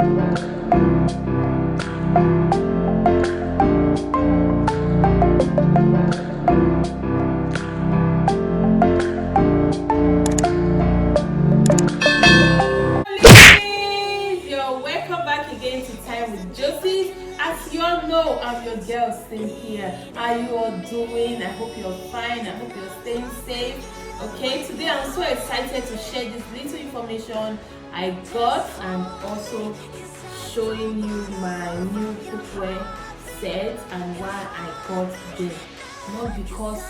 Welcome back again to Time with Jorcyils. As you all know, I'm your girl Cynthia. How you all doing? I hope you're fine. I hope you're staying safe. Okay, today I'm so excited to share this little information I got and also showing you my new cookware set and why I got them. Not because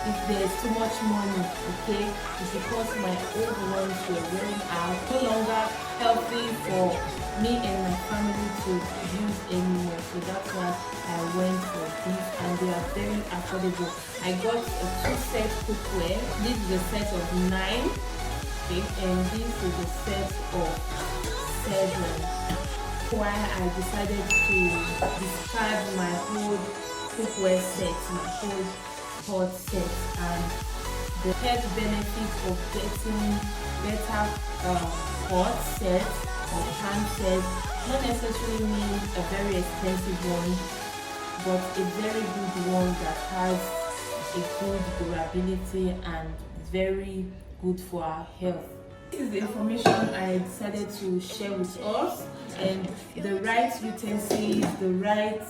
if there's too much money, okay, it's because my old ones were wearing out, no longer healthy for me and my family to use anymore. So that's why I went for this, and they are very affordable. I got a 2-set cookware. This is a set of 9, okay, and this is a set of 7. Why I decided to discard my whole cookware set, my whole pot set, and the health benefits of getting better pot set or pan set not necessarily means a very expensive one, but a very good one that has a good durability and very good for our health. This is the information I decided to share with us, and the right utensils, the right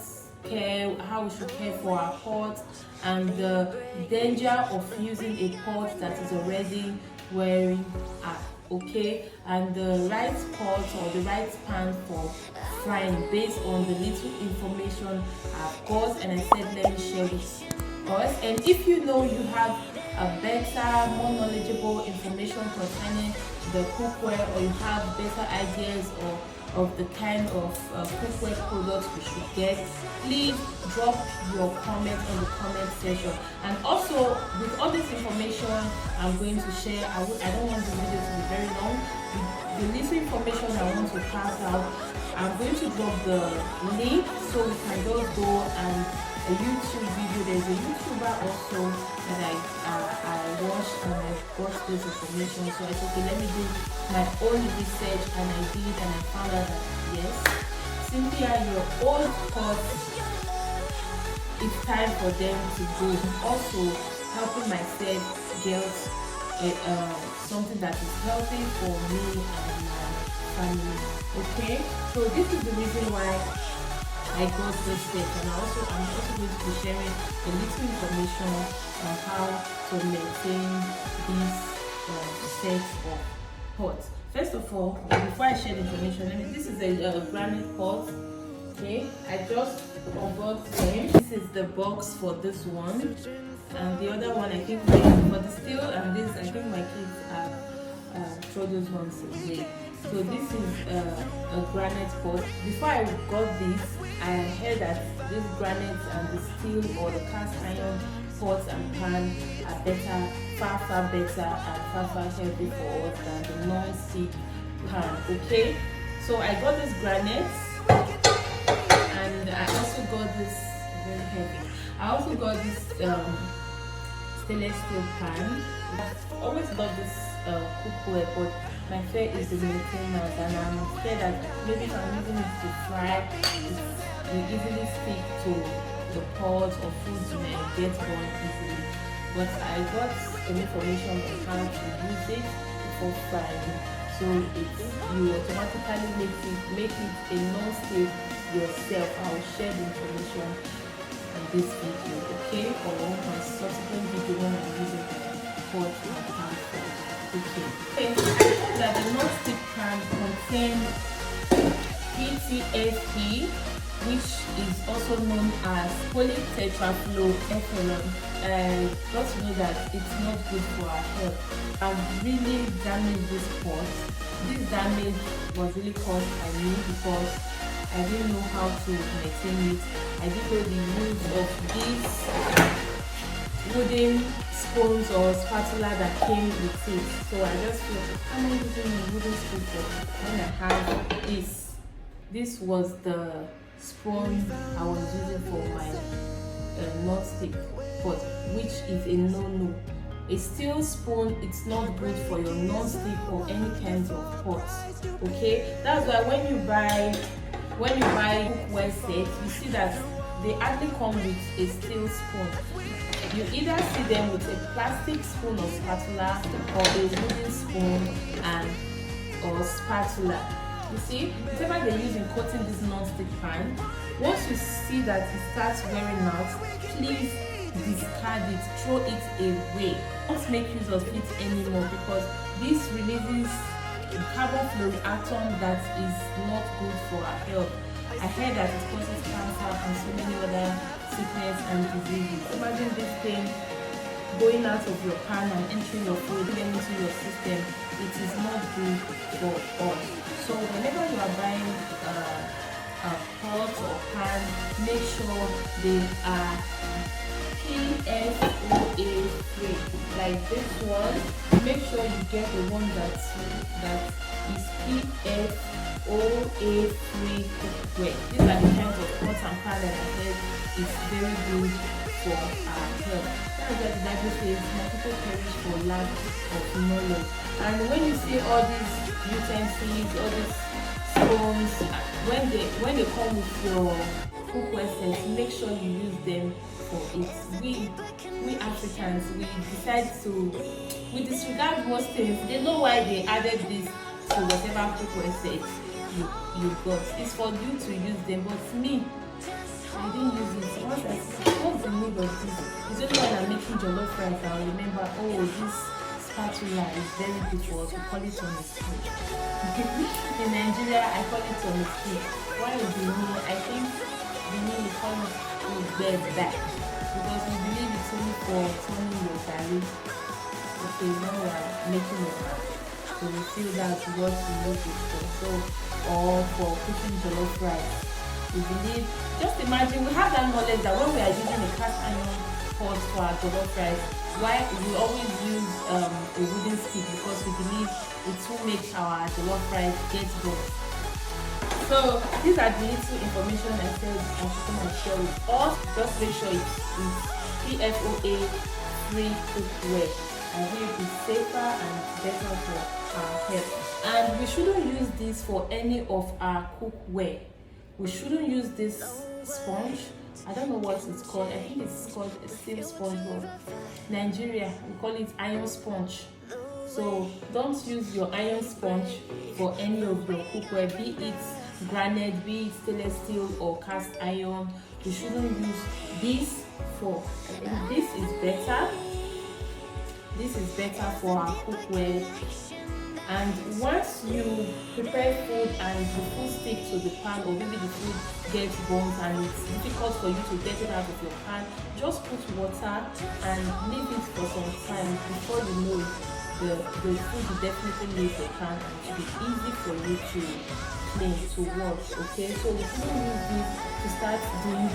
care, how we should care for our pot, and the danger of using a pot that is already wearing out, okay, and the right pot or the right pan for frying based on the little information I've got, and I said let me share with us. And if you know you have a better, more knowledgeable information concerning the cookware, or you have better ideas or of the kind of cookware products we should get, please drop your comment in the comment section. And also, with all this information I'm going to share, I don't want the video to be very long. The little information I want to pass out, I'm going to drop the link so we can just go and a YouTube video. There's a YouTuber also that I watched, and I got this information. So I said, okay, let me do my own research, and I did, and I found out that yes, Cynthia, your old pots, it's time for them to go. Also helping myself get something that is healthy for me and my family. Okay, so this is the reason why I got this set, and I'm also going to be sharing a little information on how to maintain this set of pots. First of all, before I share the information, this is a granite pot. Okay, I just got them. This is the box for this one, and the other one I think for the steel, and this I think my kids have thrown those ones away. So this is a granite pot. Before I got this, I heard that this granite and the steel or the cast iron pots and pan are better, far better and far healthy for us than the non-stick pan. Okay, so I got this granite, and I also got this very heavy. I also got this stainless steel pan. I've always loved this cookware, but my fear is the maintenance, and I'm scared that maybe if I'm using it to fry, it will easily stick to the pot, or food may get burned easily. But I got some information on how to use it before frying, so you automatically make it a non-stick yourself. I'll share the information in this video, okay, or my subsequent video when I'm using the pot and pan for. Okay, I know that the non-stick pan contains PTFE, which is also known as polytetrafluoroethylene. Just know that it's not good for our health. I've really damaged this pot. This damage was really caused by me because I didn't know how to maintain it. I didn't know the use of these wooden spoons or spatula that came with it. So I just feel, how am I using a wooden spoon for when I have this? This was the spoon I was using for my non-stick pot, which is a no-no. A steel spoon, it's not good for your non-stick or any kinds of pots. Okay, that's why when you buy cookware sets, you see that they hardly come with a steel spoon. You either see them with a plastic spoon or spatula, or a wooden spoon or spatula. You see, whatever they use in coating this non-stick pan, once you see that it starts wearing out, please discard it, throw it away. Don't make use of it anymore, because this releases carbon fluoroatom that is not good for our health. I heard that it causes cancer and so many other sickness and diseases. Imagine this thing going out of your pan and entering your food, getting into your system. It is not good for us. So whenever you are buying a pot or pan, make sure they are PFOA free. Like this one, make sure you get the one that is PFOA free cookware. These are the kinds of pots and pans that I said is very good for our health. That's why the Bible says my people perish for lack of knowledge. And when you see all these utensils, all these spoons, when they come with your cookware set, make sure you use them for it. We Africans, we disregard most things. They know why they added this to whatever cookware set you got. It's for you to use them, but me, I didn't use it. What's the need of this? It's only when I'm making jollof rice I'll remember, oh, this spatula is very good for us. We call it on a stick. In Nigeria, I call it on a stick. Why is the name? I think the name we call it back, because we believe it's only for turning your garlic. Okay, now we are making it back. So we feel that's what we use it for. So, or for cooking jollof rice. We believe, just imagine, we have that knowledge that when we are using a cast iron pot for our jollof rice, why we always use a wooden stick, because we believe it will make our jollof rice get burnt. So these are the little information I said I'm going to share with us. Just make sure it's PFOA free cookware. I think it's safer and better for our health. And we shouldn't use this for any of our cookware. We shouldn't use this sponge. I don't know what it's called. I think it's called a steel sponge. Nigeria, we call it iron sponge. So don't use your iron sponge for any of your cookware, be it granite, be it stainless steel or cast iron. You shouldn't use this for. This is better. This is better for our cookware. And once you prepare food and the food sticks to the pan, or maybe the food gets burnt and it's difficult for you to get it out of your pan, just put water and leave it for some time. Before you know it, the food will definitely leave the pan and it will be easy for you to clean, to wash. Okay, so we shouldn't use this to start doing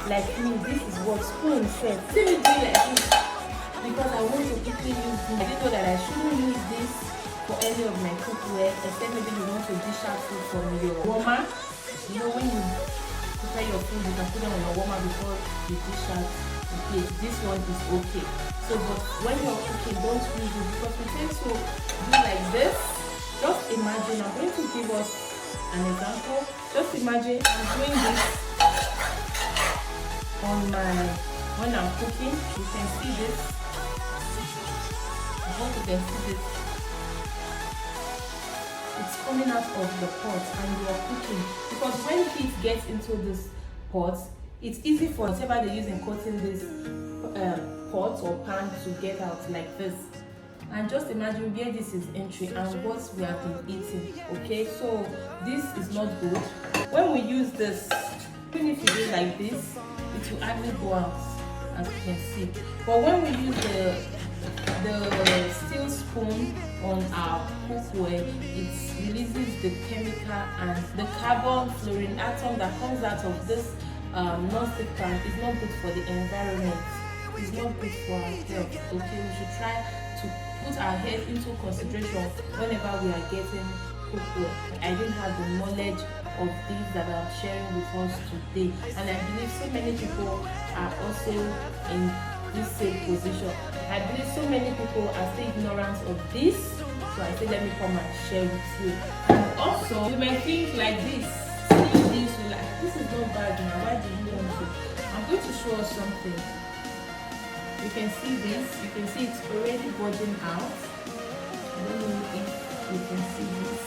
like me. This is what spoon said. See me doing like this because I want to quickly use this. I didn't know that I shouldn't use this for any of my cookware, except maybe you want to dish out food from your warmer. You know, when you prepare your food, you can put it on your warmer before you dish out the plate. This one is okay. So, but when you're cooking, don't use it, because we tend to do like this. Just imagine, I'm going to give us an example. Just imagine I'm doing this when I'm cooking. You can see this. I hope you can see this. It's coming out of the pot and you are cooking, because when heat gets into this pot, it's easy for whatever they use in coating this pot or pan to get out like this. And just imagine where this is entry and what we have been eating. Okay, so this is not good. When we use this, even if you do like this, it will hardly go out, as you can see. But when we use the steel spoon on our cookware, it releases the chemical and the carbon fluoroatom that comes out of this non-stick pan. Is not good for the environment. It's not good for our health. Okay, we should try to put our health into consideration whenever we are getting cookware. I didn't have the knowledge of these that I'm sharing with us today, and I believe so many people are also in this safe position. I believe so many people are still ignorant of this, so I say let me come and share with you. And also, you may think like this, seeing this, you're like, this is not bad now, why do you want to? I'm going to show us something. You can see this, you can see it's already bulging out. I don't know if you can see this.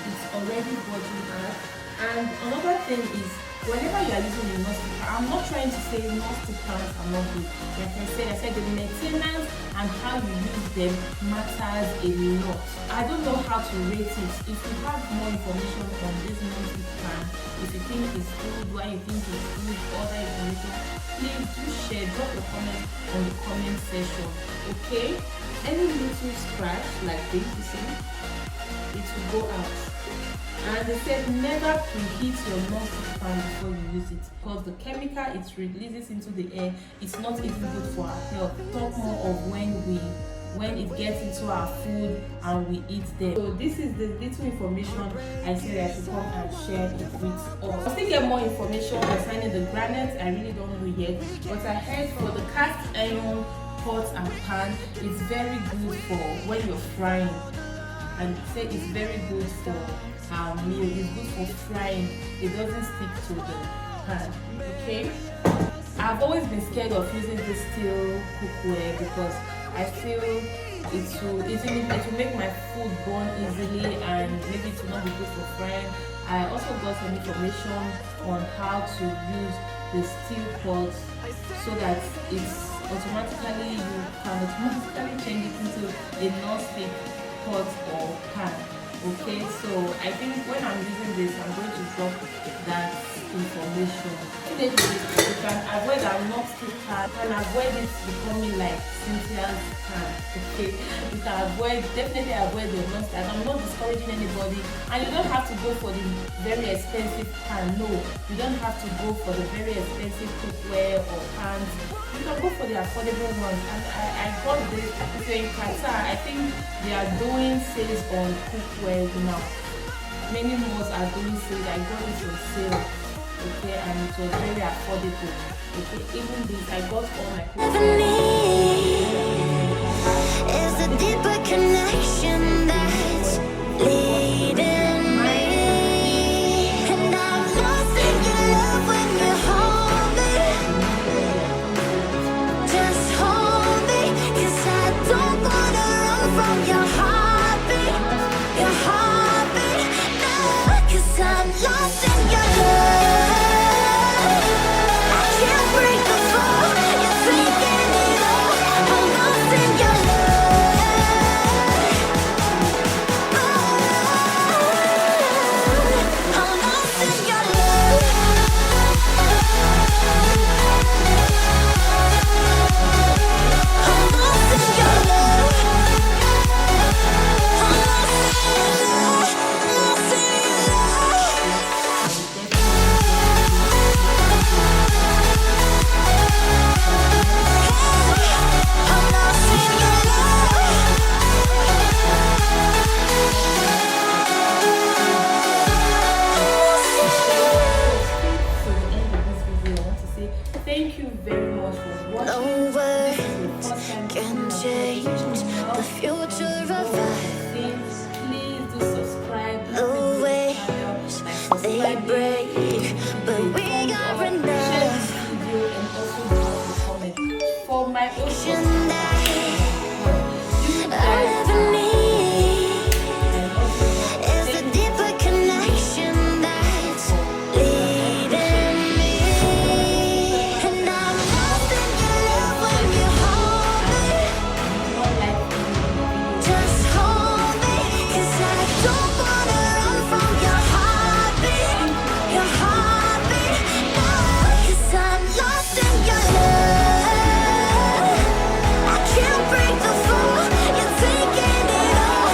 It's already bulging out. And another thing is, whenever you are using a non-stick pan, I'm not trying to say non-stick pans are not good. Like I said the maintenance and how you use them matters a lot. I don't know how to rate it. If you have more information on this non-stick pan, if you think it's good, why you think it's good, other information, please do share, drop your comment on the comment section. Okay? Any little scratch like this, you see, it will go out. And they said never preheat your non-stick pan before you use it, because the chemical it releases into the air, it's not even good for our health. Talk more of when it gets into our food and we eat them. So this is the little information I said I should come and share it with us. I'll still get more information concerning the granite. I really don't know yet, but I heard for the cast iron pot and pan, it's very good for when you're frying. And say it's very good for meal, it's good for frying, it doesn't stick to the pan. Okay, I've always been scared of using this steel cookware because I feel it will make my food burn easily and maybe it will not be good for frying. I also got some information on how to use the steel pot so that it's you can automatically change it into a non-stick pot or pan. Okay, so I think when I'm using this, I'm going to drop that information. You can avoid our non-stick pan, you can avoid it becoming like Cynthia's pan. Okay, you can definitely avoid the non-stick. I'm not discouraging anybody, and you don't have to go for the very expensive pan. No, you don't have to go for the very expensive cookware or pans. You can go for the affordable ones. And I got this. If you're in Qatar, I think they are doing sales on cookware now. Many malls are doing sales. I got this on sale. Okay, and it was very affordable. Okay, even this, I got all my cookware. Is a deeper connection that's leading me, and I'm lost in your love when you hold me. Just hold me, 'cause I don't wanna run from your heartbeat, no, 'cause I'm lost in your love. I can't break the fall, you're taking it all. I'm lost in your love. I'm lost in your love. I'm lost in your love. Thank you very much for watching. No words can change the future of us. Please do subscribe. The waves, they break, but we are enough. Share this video and also drop a comment. For my ocean, All I ever need is a deeper connection that's leading me, and I'm lost in your love when you hold me. Just hold me, 'cause I don't wanna run from your heartbeat, no, 'cause I'm lost in your love. I can't break the fall, you're taking it all.